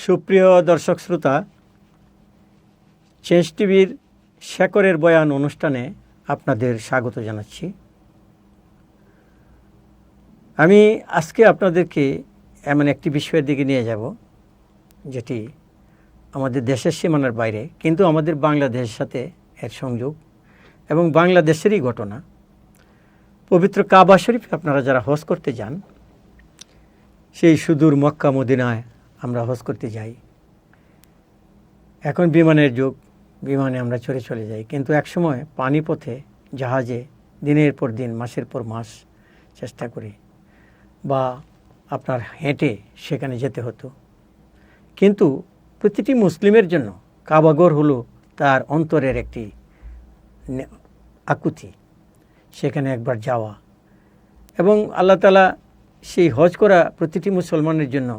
সুপ্রিয় দর্শক শ্রোতা, চেঞ্জ টিভির শেকরের বয়ান অনুষ্ঠানে আপনাদের স্বাগত জানাচ্ছি। আমি আজকে আপনাদেরকে এমন একটি বিষয়ের দিকে নিয়ে যাব যেটি আমাদের দেশের সীমানার বাইরে, কিন্তু আমাদের বাংলাদেশের সাথে এর সংযোগ এবং বাংলাদেশেরই ঘটনা। পবিত্র কাবা শরীফে আপনারা যারা হজ করতে যান, সেই সুদূর মক্কা মদিনায় আমরা হজ করতে যাই। এখন বিমানের যুগ, বিমানে আমরা চড়ে চলে যাই, কিন্তু একসময় পানিপথে জাহাজে দিনের পর দিন, মাসের পর মাস চেষ্টা করে বা আপনার হেঁটে সেখানে যেতে হতো। কিন্তু প্রতিটি মুসলিমের জন্য কাবাঘর হলো তার অন্তরের একটি আকুতি, সেখানে একবার যাওয়া। এবং আল্লাহ তাআলা সেই হজ করা প্রতিটি মুসলমানের জন্য,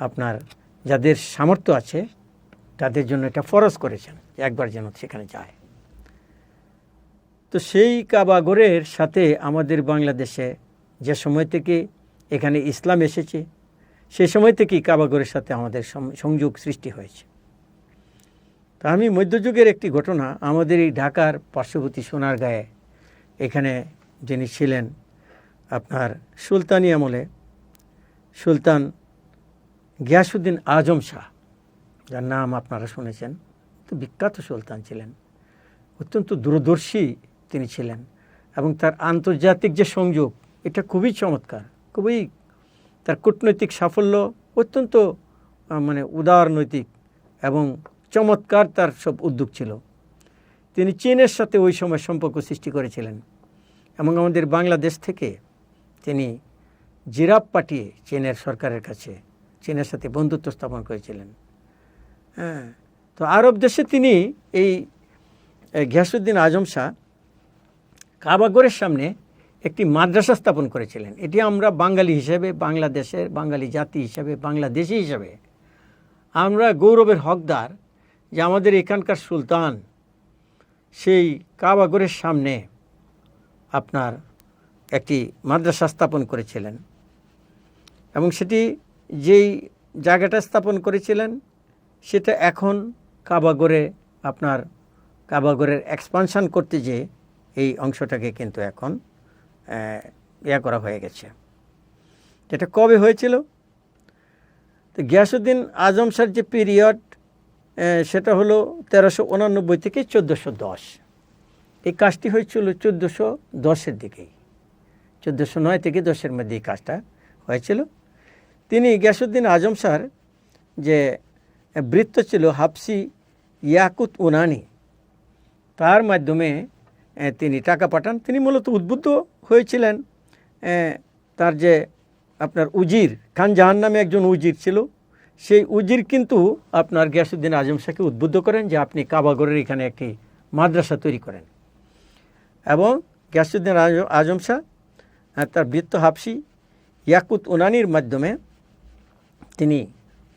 আপনার যাদের সামর্থ্য আছে তাদের জন্য এটা ফরজ করেছেন, একবার যেন সেখানে যায়। তো সেই কাবাঘরের সাথে আমাদের বাংলাদেশে যে সময় থেকে এখানে ইসলাম এসেছে, সেই সময় থেকেই কাবাঘরের সাথে আমাদের সংযোগ সৃষ্টি হয়েছে। তা আমি মধ্যযুগের একটি ঘটনা, আমাদের এই ঢাকার পার্শ্ববর্তী সোনারগাঁয়ে এখানে যিনি ছিলেন আপনার সুলতানি আমলে সুলতান গিয়াসউদ্দিন আজম শাহ, যার নাম আপনারা শুনেছেন, তো বিখ্যাত সুলতান ছিলেন, অত্যন্ত দূরদর্শী তিনি ছিলেন এবং তার আন্তর্জাতিক যে সংযোগ এটা খুবই চমৎকার, খুবই তার কূটনৈতিক সাফল্য অত্যন্ত উদারনৈতিক এবং চমৎকার তার সব উদ্যোগ ছিল। তিনি চীনের সাথে ওই সময় সম্পর্ক সৃষ্টি করেছিলেন এবং আমাদের বাংলাদেশ থেকে তিনি জিরাফ পাঠিয়ে চীনের সরকারের কাছে চীনের সাথে বন্ধুত্ব স্থাপন করেছিলেন। তো আরব দেশে তিনি এই গিয়াসউদ্দিন আজম শাহ কাবাঘরের সামনে একটি মাদ্রাসা স্থাপন করেছিলেন। এটি আমরা বাঙালি হিসেবে, বাংলাদেশের বাঙালি জাতি হিসেবে, বাংলাদেশি হিসেবে আমরা গৌরবের হকদার যে আমাদের এখানকার সুলতান সেই কাবাঘরের সামনে আপনার একটি মাদ্রাসা স্থাপন করেছিলেন এবং সেটি যেই জায়গাটা স্থাপন করেছিলেন সেটা এখন কাবাঘরে আপনার কাবাঘরের এক্সপানশন করতে যেয়ে এই অংশটাকে কিন্তু এখন করা হয়ে গেছে। এটা কবে হয়েছিল? তো গিয়াসউদ্দিন আজম শাহর যে পিরিয়ড সেটা হলো 1389 থেকে 1410। এই কাজটি হয়েছিল 1410-এর দিকেই, 1409 থেকে 10-এর মধ্যে এই কাজটা হয়েছিল। তিনি গিয়াসউদ্দিন আজম শাহর যে বৃত্ত ছিল হাফসি ইয়াকুত উনানি, তার মাধ্যমে তিনি টাকা পাঠান। তিনি মূলত উদ্বুদ্ধ হয়েছিলেন, তার যে আপনার উজির খান জাহান নামে একজন উজির ছিল, সেই উজির কিন্তু আপনার গিয়াসউদ্দিন আজম শাহকে উদ্বুদ্ধ করেন যে আপনি কাবাঘরের এখানে একটি মাদ্রাসা তৈরি করেন। এবং গিয়াসউদ্দিন আজম শাহ তার বৃত্ত হাফসি ইয়াকুত উনানির মাধ্যমে তিনি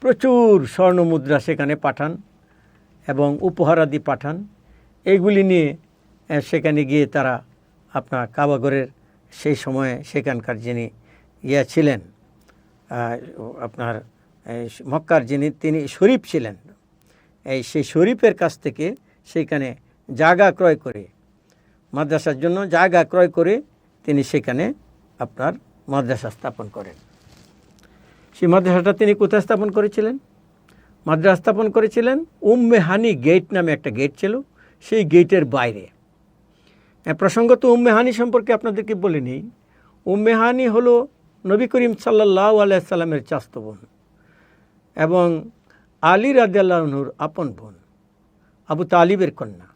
প্রচুর স্বর্ণ মুদ্রা সেখানে পাঠান এবং উপহারাদি পাঠান। এইগুলি নিয়ে সেখানে গিয়ে তারা আপনার কাবাঘরের সেই সময়ে সেখানকার যিনি ছিলেন আপনার মক্কার তিনি শরীফ ছিলেন, সেই শরীফের কাছ থেকে সেখানে জায়গা ক্রয় করে, মাদ্রাসার জন্য জায়গা ক্রয় করে তিনি সেখানে আপনার মাদ্রাসা স্থাপন করেন। সেই মাদ্রাসাটা তিনি কোথায় স্থাপন করেছিলেন? মাদ্রাসা স্থাপন করেছিলেন উম্মে হানি গেট নামে একটা গেট ছিল, সেই গেটের বাইরে। প্রসঙ্গত উম্মে হানি সম্পর্কে আপনাদেরকে বলে নিই। উম্মে হানি হলো নবী করিম সাল্লাল্লাহু আলাইহি সাল্লামের চাচাতো বোন এবং আলী রাদিয়াল্লাহু আনহুর আপন বোন, আবু তালিবের কন্যা।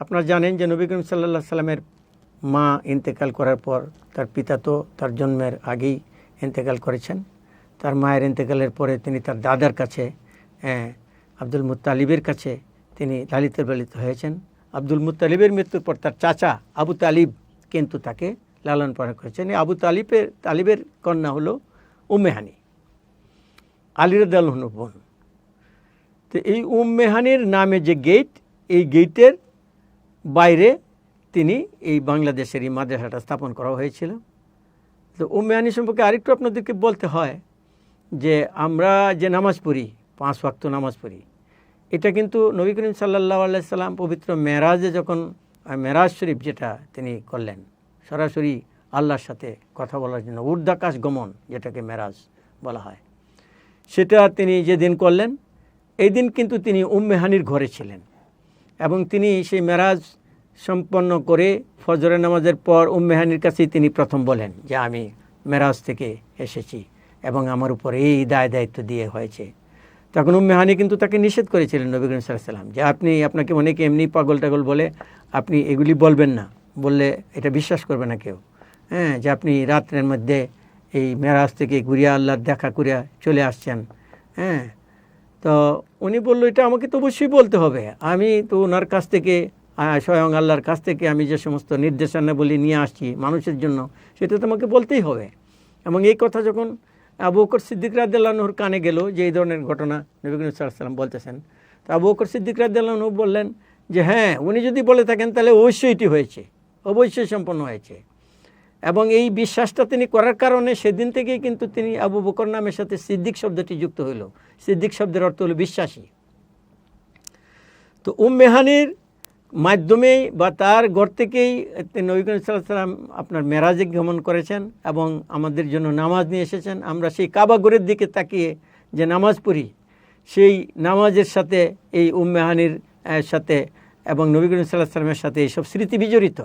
আপনারা জানেন যে নবী করিম সাল্লাল্লাহু আলাইহি সাল্লামের মা ইন্তেকাল করার পর তার পিতা তো তার জন্মের আগেই ইন্তেকাল করেছেন। তার মায়ের ইন্তেকালের পরে তিনি তার দাদার কাছে আব্দুল মুত্তালিবের কাছে তিনি লালিত পালিত হয়েছেন। আব্দুল মুত্তালিবের মৃত্যুর পর তার চাচা আবু তালিব কিন্তু তাকে লালন পালন করেছেন। এই আবু তালিবের কন্যা হলো উম্মে হানি, আলী রাদিয়াল্লাহু আনহুর বোন। তো এই উম্মে হানির নামে যে গেট, এই গেটের বাইরে তিনি এই বাংলাদেশের এই মাদ্রাসাটা স্থাপন করা হয়েছিল। তো উম্মে হানি সম্পর্কে আরেকটু আপনাদেরকে বলতে হয় যে আমরা যে নামাজ পড়ি 5 ওয়াক্ত নামাজ পড়ি। এটা কিন্তু নবী করিম সাল্লাল্লাহু আলাইহি সাল্লাম পবিত্র মেরাজে যখন মেরাজ শরীফ যেটা তিনি করলেন, সরাসরি আল্লাহর সাথে কথা বলার জন্য ঊর্ধ্বাকাশ গমন যেটাকে মেরাজ বলা হয়, সেটা তিনি যেদিন করলেন, এই দিন কিন্তু তিনি উম্মে হানির ঘরে ছিলেন এবং তিনি সেই মেরাজ সম্পন্ন করে ফজরের নামাজের পর উম্মে হানির কাছেই তিনি প্রথম বলেন যে আমি মেরাজ থেকে এসেছি এবং আমার উপর এই দায়িত্ব দিয়ে হয়েছে। তখন উম্মে হানি কিন্তু তাকে নিষেধ করেছিলেন নবী করিম সাল্লাল্লাহু আলাইহি সাল্লাম যে আপনাকে অনেকে এমনি পাগল টাগল বলে, আপনি এগুলি বলবেন না, বললে এটা বিশ্বাস করবে না কেউ, যে আপনি রাত্রের মধ্যে এই মেরাজ থেকে ঘুরিয়া আল্লাহর দেখা করিয়া চলে আসছেন। তো উনি বললো এটা আমাকে তো অবশ্যই বলতে হবে, আমি তো ওনার কাছ থেকে স্বয়ং আল্লাহর কাছ থেকে আমি যে সমস্ত নির্দেশনাবলী নিয়ে আসছি মানুষের জন্য, সেটা তো আমাকে বলতেই হবে। এবং এই কথা যখন আবু বকর সিদ্দিক রাদিয়াল্লাহু আনহুর কানে গেল যে এই ধরনের ঘটনা নবী করিম সাল্লাল্লাহু আলাইহি ওয়াসাল্লাম বলতেছেন, তো আবু বকর সিদ্দিক রাদিয়াল্লাহু আনহু বললেন যে হ্যাঁ, উনি যদি বলে থাকেন তাহলে অবশ্যই এটি হয়েছে, অবশ্যই সম্পন্ন হয়েছে। এবং এই বিশ্বাসটা তিনি করার কারণে সেদিন থেকেই কিন্তু তিনি আবু বকর নামের সাথে সিদ্দিক শব্দটি যুক্ত হইল। সিদ্দিক শব্দের অর্থ হলো বিশ্বাসী। তো উম্মে হানির মাধ্যমেই বা তার ঘর থেকেই নবী করিম সাল্লাল্লাহু আলাইহি ওয়াসাল্লাম আপনার মেরাজে গমন করেছেন এবং আমাদের জন্য নামাজ নিয়ে এসেছেন। আমরা সেই কাবা ঘরের দিকে তাকিয়ে যে নামাজ পড়ি, সেই নামাজের সাথে এই উম্মে হানির সাথে এবং নবী করিম সাল্লাল্লাহু আলাইহি ওয়াসাল্লামের সাথে এইসব স্মৃতি বিজড়িত।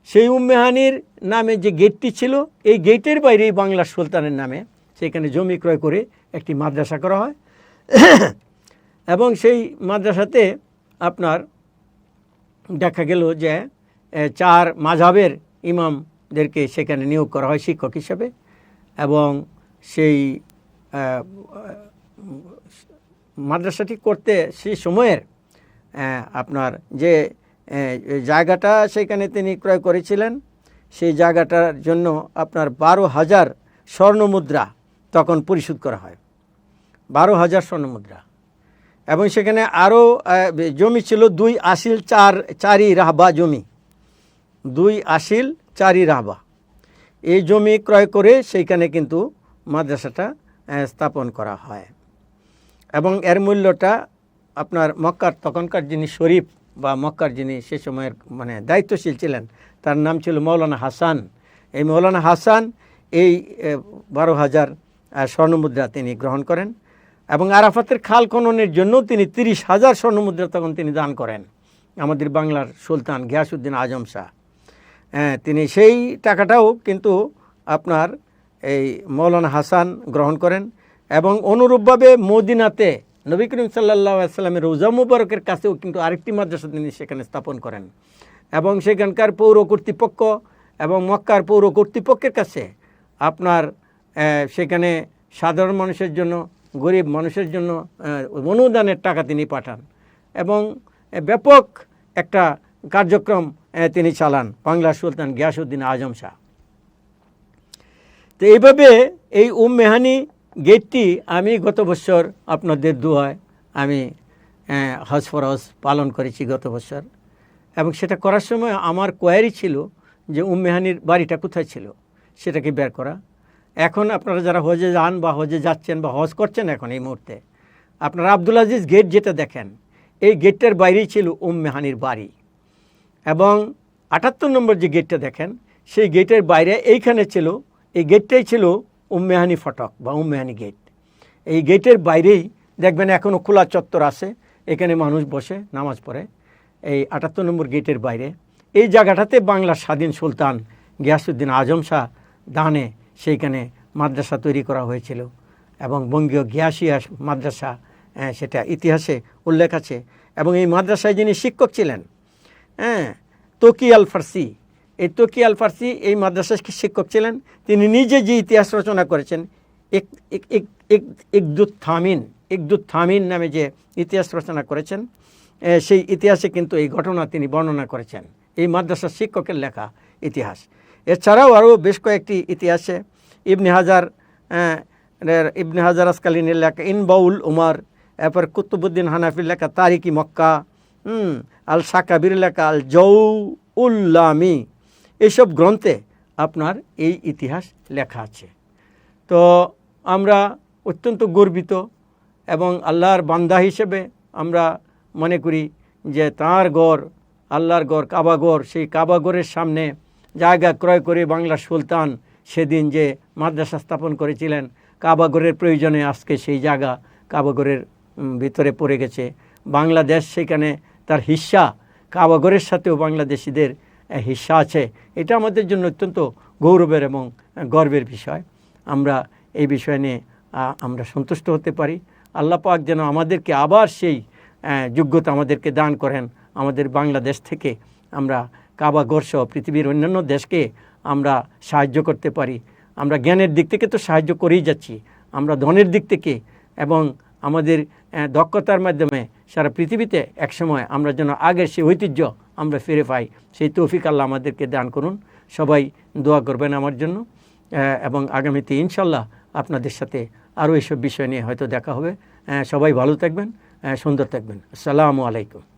সেই উম্মে হানির নামে যে গেটটি ছিল, এই গেটের বাইরেই বাংলার সুলতানের নামে সেখানে জমি ক্রয় করে একটি মাদ্রাসা করা হয় এবং সেই মাদ্রাসাতে আপনার দেখা গেল যে 4 মাযহাবের ইমামদেরকে সেখানে নিয়োগ করা হয় শিক্ষক হিসেবে। এবং সেই মাদ্রাসাটি করতে সেই সময়ের আপনার যে জায়গাটা সেখানে তিনি ক্রয় করেছিলেন, সেই জায়গাটার জন্য আপনার 12,000 স্বর্ণমুদ্রা তখন পরিশোধ করা হয়, 12,000 স্বর্ণমুদ্রা। এবং সেখানে আরও জমি ছিল 2 আশিল 4 রাহবা জমি, 2 আশিল 4 রাহবা। এই জমি ক্রয় করে সেইখানে কিন্তু মাদ্রাসাটা স্থাপন করা হয়। এবং এর মূল্যটা আপনার মক্কার তখনকার যিনি শরীফ বা মক্কার যিনি সে সময়ের মানে দায়িত্বশীল ছিলেন, তার নাম ছিল মৌলানা হাসান। এই মৌলানা হাসান এই 12,000 স্বর্ণমুদ্রা তিনি গ্রহণ করেন এবং আরাফাতের খাল খননের জন্য তিনি 30,000 স্বর্ণমুদ্রা তখন তিনি দান করেন আমাদের বাংলার সুলতান গিয়াসউদ্দিন আজম শাহ। তিনি সেই টাকাটাও কিন্তু আপনার এই মৌলানা হাসান গ্রহণ করেন এবং অনুরূপভাবে মদিনাতে নবী করিম সাল্লাল্লাহু আলাইহি ওয়াসাল্লামের রওজা মুবারকের কাছেও কিন্তু আরেকটি মাদ্রাসা তিনি সেখানে স্থাপন করেন এবং সেখানকার পৌর কর্তৃপক্ষ এবং মক্কার পৌর কর্তৃপক্ষের কাছে আপনার সেখানে সাধারণ মানুষের জন্য, গরিব মানুষের জন্য অনুদানের টাকা তিনি পাঠান এবং ব্যাপক একটা কার্যক্রম তিনি চালান বাংলার সুলতান গিয়াসউদ্দিন আজম শাহ। তো এইভাবে এই উম্মে হানি গেটটি আমি গত বছর আপনাদের দুয়ায় আমি হজ ফরজ পালন করেছি গত বছর। এবং সেটা করার সময় আমার কোয়ারি ছিল যে উম্মে হানির বাড়িটা কোথায় ছিল সেটাকে বের করা। এখন আপনারা যারা হজে যান বা হজে যাচ্ছেন বা হজ করছেন এখন এই মুহূর্তে, আপনারা আব্দুল আজিজ গেট যেটা দেখেন, এই গেটটার বাইরেই ছিল উম্মে হানির বাড়ি। এবং 78 নম্বর যে গেটটা দেখেন, সেই গেটের বাইরে এইখানে ছিল, এই গেটটাই ছিল উম্মে হানি ফটক বা উম্মে হানি গেট। এই গেটের বাইরেই দেখবেন এখনও খোলা চত্বর আছে, এখানে মানুষ বসে নামাজ পড়ে। এই 78 নম্বর গেটের বাইরে এই জায়গাটাতে বাংলার স্বাধীন সুলতান গিয়াসউদ্দিন আজম শাহ দানে সেইখানে মাদ্রাসা তৈরি করা হয়েছিল এবং বঙ্গীয় গিয়াসিয়া মাদ্রাসা সেটা ইতিহাসে উল্লেখ আছে। এবং এই মাদ্রাসায় যিনি শিক্ষক ছিলেন তকি আল ফার্সি, এই তকি আল ফার্সি এই মাদ্রাসার শিক্ষক ছিলেন। তিনি নিজে যে ইতিহাস রচনা করেছেন একদুত থামিন নামে যে ইতিহাস রচনা করেছেন, সেই ইতিহাসে কিন্তু এই ঘটনা তিনি বর্ণনা করেছেন, এই মাদ্রাসার শিক্ষকের লেখা ইতিহাস। এছাড়াও আরও বেশ কয়েকটি ইতিহাসে ইবনে হাজার আসকালিনের লেখা ইনবাউল উমার, এরপর কুতুবুদ্দিন হানাফির লেখা তারিকি মক্কা, আল সাকাবির লেখা আল জৌউল্লামি, এইসব গ্রন্থে আপনার এই ইতিহাস লেখা আছে। তো আমরা অত্যন্ত গর্বিত এবং আল্লাহর বান্দা হিসেবে আমরা মনে করি যে তাঁর গড়, আল্লাহর গড় কাবা গড়, সেই কাবা গড়ের সামনে জায়গা ক্রয় করে বাংলার সুলতান সেদিন যে মাদ্রাসা স্থাপন করেছিলেন, কাবা গড়ের প্রয়োজনে আজকে সেই জায়গা কাবা গড়ের ভিতরে পড়ে গেছে। বাংলাদেশ সেখানে তার হিস্সা, কাবা গড়ের সাথেও বাংলাদেশিদের হিস্সা আছে। এটা আমাদের জন্য অত্যন্ত গৌরবের এবং গর্বের বিষয়। আমরা এই বিষয় নিয়ে আমরা সন্তুষ্ট হতে পারি। আল্লাহ পাক যেন আমাদেরকে আবার সেই যোগ্যতা আমাদেরকে দান করেন, আমাদের বাংলাদেশ থেকে আমরা কাবা গড় সহ পৃথিবীর অন্যান্য দেশকে আমরা সাহায্য করতে পারি। আমরা জ্ঞানের দিক থেকে তো সাহায্য করেই যাচ্ছি, আমরা ধনের দিক থেকে এবং আমাদের দক্ষতার মাধ্যমে সারা পৃথিবীতে একসময় আমরা যেন আগের সেই ঐতিহ্য আমরা ফিরে পাই, সেই তৌফিক আল্লাহ আমাদেরকে দান করুন। সবাই দোয়া করবেন আমার জন্য, এবং আগামীতে ইনশাল্লাহ আপনাদের সাথে আরও এইসব বিষয় নিয়ে হয়তো দেখা হবে। সবাই ভালো থাকবেন, সুন্দর থাকবেন। আসসালামু আলাইকুম।